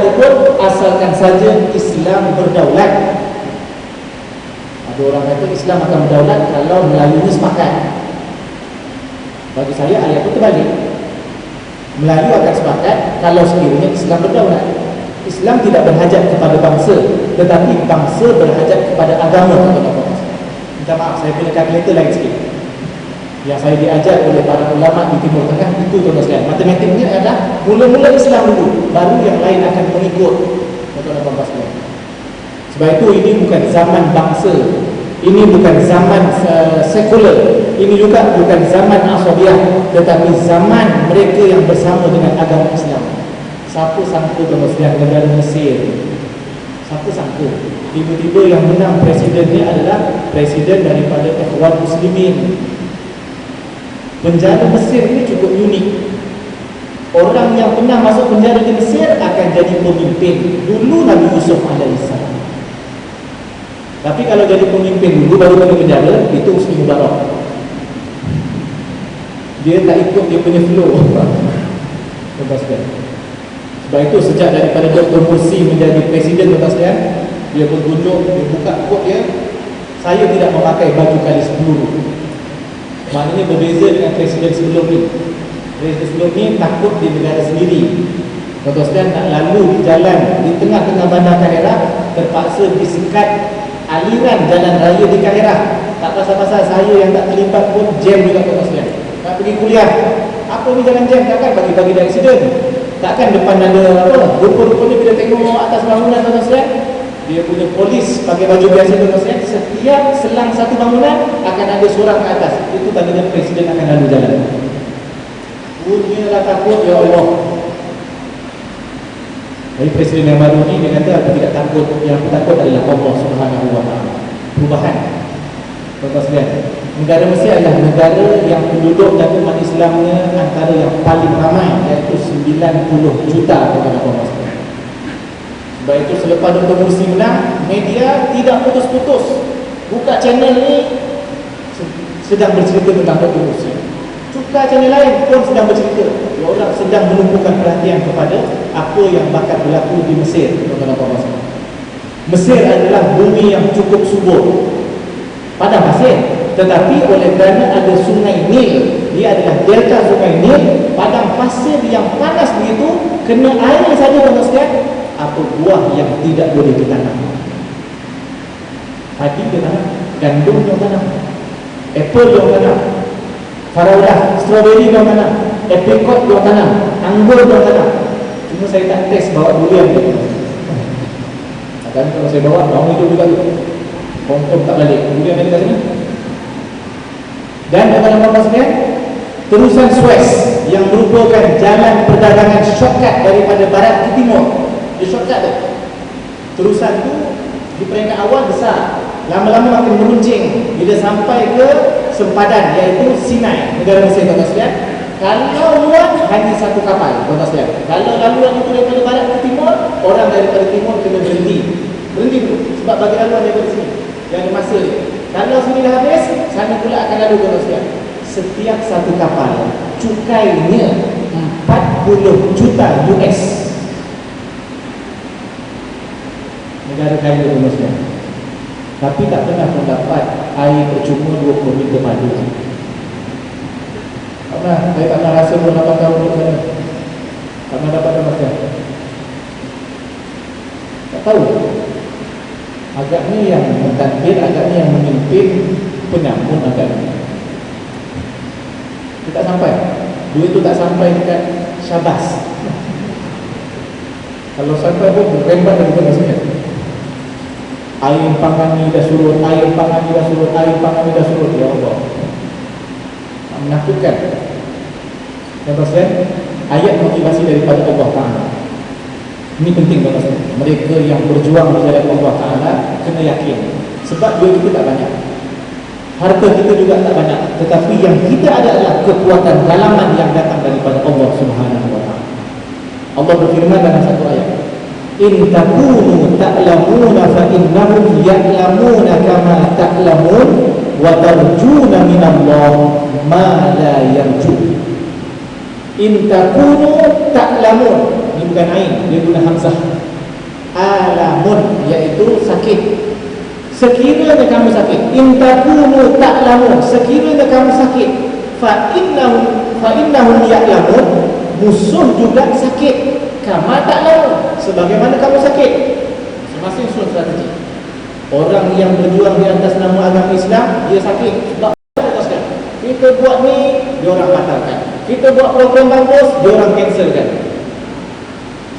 sekalipun, asalkan saja Islam berdaulat. Ada orang kata Islam akan berdaulat kalau Melayunya sepakat. Bagi saya ayat itu terbalik. Melayu akan sepakat kalau sekiranya Islam berdaulat. Islam tidak berhajat kepada bangsa, tetapi bangsa berhajat kepada agama. Minta maaf, saya punya kalkulator lain sikit. Yang saya diajar oleh para ulama di Timur Tengah itu, tuan-tuan sekalian, matematiknya adalah mula-mula Islam dulu, baru yang lain akan mengikut, tuan-tuan sekalian. Sebab itu ini bukan zaman bangsa, ini bukan zaman sekular, ini juga bukan zaman Asabiyah, tetapi zaman mereka yang bersama dengan agama Islam. Siapa sangka, tuan-tuan sekalian, negara Mesir, siapa sangka tiba-tiba yang menang presidennya adalah presiden daripada Ikhwan Muslimin. Penjara Mesir ini cukup unik. Orang yang pernah masuk penjara di Mesir akan jadi pemimpin. Dulu Nabi Yusuf alaihissalam. Tapi kalau jadi pemimpin dulu baru pergi penjara, itu Husni Mubarak. Dia tak ikut dia punya flow. Sebab itu sejak daripada Dr. Mursi menjadi presiden, dia bergunjung, dia buka quote dia, saya tidak memakai baju kalis peluru. Maknanya berbeza dengan presiden sebelum ni. Presiden sebelum ni takut di negara sendiri. Tuan-tuan nak lalu di jalan di tengah-tengah bandar Kairah, terpaksa disekat aliran jalan raya di Kairah. Tak pasal-pasal saya yang tak terlibat pun jam juga, tuan-tuan. Nak pergi kuliah, apa ni jalan jam? Takkan bagi-bagi dari aksiden. Takkan depan ada apa? Rupa-rupanya bila tengok atas bangunan, tuan-tuan, dia punya polis pakai baju biasa, tuan-tuan. Setiap selang satu bangunan akan ada surat ke atas. Itu tandanya presiden akan lalu jalan. Punyalah takut, ya Allah. Jadi presiden yang baru ni dia kata aku tidak takut, yang aku takut adalah Allah Subhanahu wa taala. Perubahan. Tuan-tuan sekalian, negara Mesir adalah negara yang penduduk dan umat Islamnya antara yang paling ramai, iaitu 90 juta, tuan-tuan sekalian. Sebab itu selepas Dr. Mursi menang, media tidak putus-putus buka channel ni sedang bercerita tentang Dr. Mursi. Buka channel lain pun sedang bercerita. Orang sedang menumpukan perhatian kepada apa yang bakal berlaku di Mesir, tuan-tuan. Mesir adalah bumi yang cukup subur, padang pasir, tetapi oleh kerana ada sungai Nil, dia adalah delta sungai Nil, padang pasir yang panas begitu, kena air saja, tuan-tuan sekalian, apa buah yang tidak boleh ditanam? Padi dia tanam, gandum dia tanam, apple dia tanam, faraudah, strawberry dia tanam, apricot dia tanam, anggur dia tanam. Cuma saya tak test bawa durian dia. Kadang kalau saya bawa, orang itu juga confirm tak balik. Durian ada kat sini. Dan dalam kapasnya terusan Suez yang merupakan jalan perdagangan shortcut daripada barat ke timur. Dia shortcut tu. Terusan tu di peringkat awal besar, lama-lama makin meruncing bila sampai ke sempadan, iaitu Sinai, negara Mesir, tuan-tuan sekalian. Kalau muat hanya satu kapal, tuan-tuan sekalian. Kalau laluan itu daripada barat ke timur, orang daripada timur kena berhenti dulu, sebab bagi laluan daripada sini yang ada masa dia. Kalau sini dah habis, sana pula akan lalu, tuan-tuan sekalian. Setiap satu kapal cukainya 40 juta US. Negara kaya, tuan-tuan sekalian. Tapi tak pernah mendapat air percuma 20 meter padu. Saya tak pernah rasa pun 8 tahun di sana. Tak pernah dapat dapatkan. Tak tahu. Agaknya yang mentadbir, agaknya yang memimpin penyamun agaknya. Dia tak sampai. Duit tu tak sampai dekat Syabas. Kalau sampai pun rembat dari tengah sini. Air pangan ni dah surut, air pangan ni dah surut, air pangan ni dah surut. Ya Allah, menakutkan. Tuan-tuan, ayat motivasi daripada Allah Ta'ala. Ini penting, tuan-tuan. Mereka yang berjuang di jalan Allah Ta'ala kena yakin. Sebab duit kita tak banyak, harta kita juga tak banyak, tetapi yang kita ada adalah kekuatan dalaman yang datang daripada Allah Subhanahu wa Ta'ala. Allah berfirman dalam satu ayat, in takunu ta'lamuna fa innahum ya'lamuna kama ta'lamun wa tarjuna minallah ma la yarju. In takunu ta'lamun, ini bukan ain, dia guna hamzah. Alamun, iaitu sakit. Sekiranya kamu sakit, in takunu ta'lamun, sekiranya kamu sakit, fa innahum ya'lamun, musuh juga sakit, kama ta'lamun, sebagaimana kamu sakit. Masing-masing susun strategi. Orang yang berjuang di atas nama agama Islam, dia sakit sebab kita buat ni, dia orang batalkan. Kita buat program bagus, dia orang cancelkan.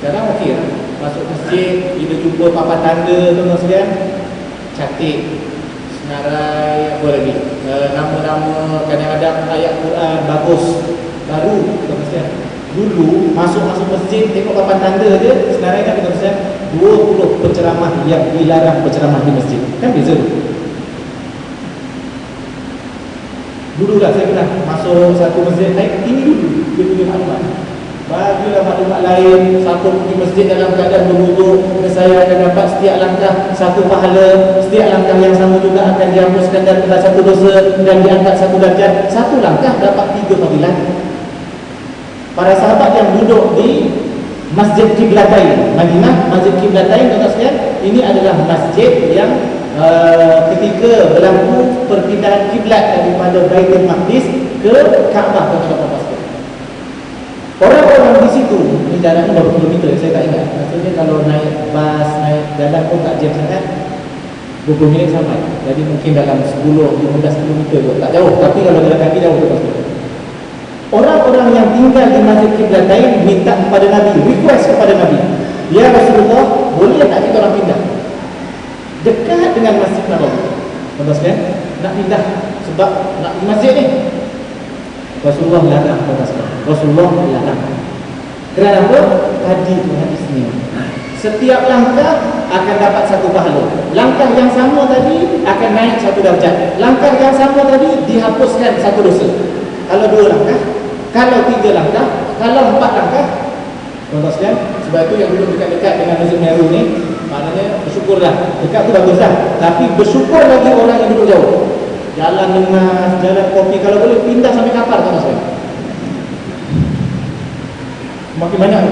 Sekarang okey lah. Masuk masjid, kita jumpa papan tanda tuan-tuan sekalian, cantik, senarai, apa lagi, nama-nama, kadang-kadang ayat Quran bagus, baru tuan-tuan sekalian. Dulu masuk masjid, tengok papan tanda je, senarai kan tuan-tuan sekalian, 20 penceramah yang dilarang berceramah di masjid. Kan beza. Dulu lah saya pernah masuk satu masjid, ini dulu dia punya maklumat. Bagilah maklumat lain, satu pergi masjid dalam keadaan berwuduk, saya akan dapat setiap langkah satu pahala, setiap langkah yang sama juga akan dihapuskan daripada satu dosa dan diangkat satu darjat. Satu langkah dapat 3 fadilah. Para sahabat yang duduk di Masjid Qiblatain Madinah, Masjid Qiblatain tuan-tuan sekalian, ini adalah masjid yang ketika berlaku perpindahan kiblat daripada Baitul Maqdis ke Kaabah, tuan-tuan sekalian. Orang-orang di situ, ini jaraknya berapa kilometer saya tak ingat. Maksudnya kalau naik bas, naik jalan pun tak jam sangat, 20 minit sampai. Jadi mungkin dalam 10-15 kilometer pun tak jauh. Tapi kalau jalan kaki jauh, tuan-tuan sekalian. Orang-orang yang tinggal di Masjid Qiblatain minta kepada Nabi, request kepada Nabi, ya Rasulullah, boleh tak kita orang pindah dekat dengan Masjid Nabawi? Tuan-tuan sekalian, nak pindah sebab nak pergi masjid ni. Rasulullah larang, tuan-tuan sekalian. Rasulullah larang. Kerana apa? Tadi tu hadis ni, setiap langkah akan dapat satu pahala. Langkah yang sama tadi akan naik satu darjat. Langkah yang sama tadi dihapuskan satu dosa. Kalau 2 langkah, kalau 3 langkah, kalau 4 langkah, tuan-tuan sekalian, sebab itu yang duduk dekat-dekat dengan Masjid Meru ni, maknanya bersyukurlah. Dekat tu baguslah. Tapi bersyukur lagi orang yang duduk jauh. Jalan lengas, jalan kopi, kalau boleh pindah sampai kapal, tuan-tuan sekalian. Makin banyak.